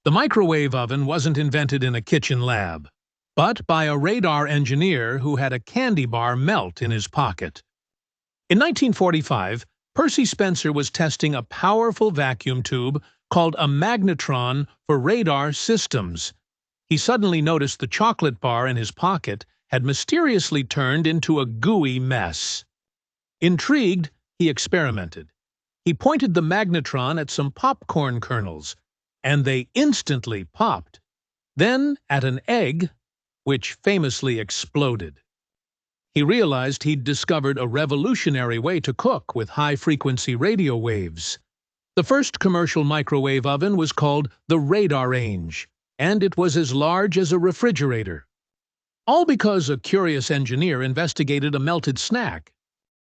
The microwave oven wasn't invented in a kitchen lab, but by a radar engineer who had a candy bar melt in his pocket. In 1945, Percy Spencer was testing a powerful vacuum tube called a magnetron for radar systems. He suddenly noticed the chocolate bar in his pocket had mysteriously turned into a gooey mess. Intrigued, he experimented. He pointed the magnetron at some popcorn kernels, and they instantly popped. Then at an egg, which famously exploded. He realized he'd discovered a revolutionary way to cook with high-frequency radio waves. The first commercial microwave oven was called the Radar Range, and it was as large as a refrigerator. All because a curious engineer investigated a melted snack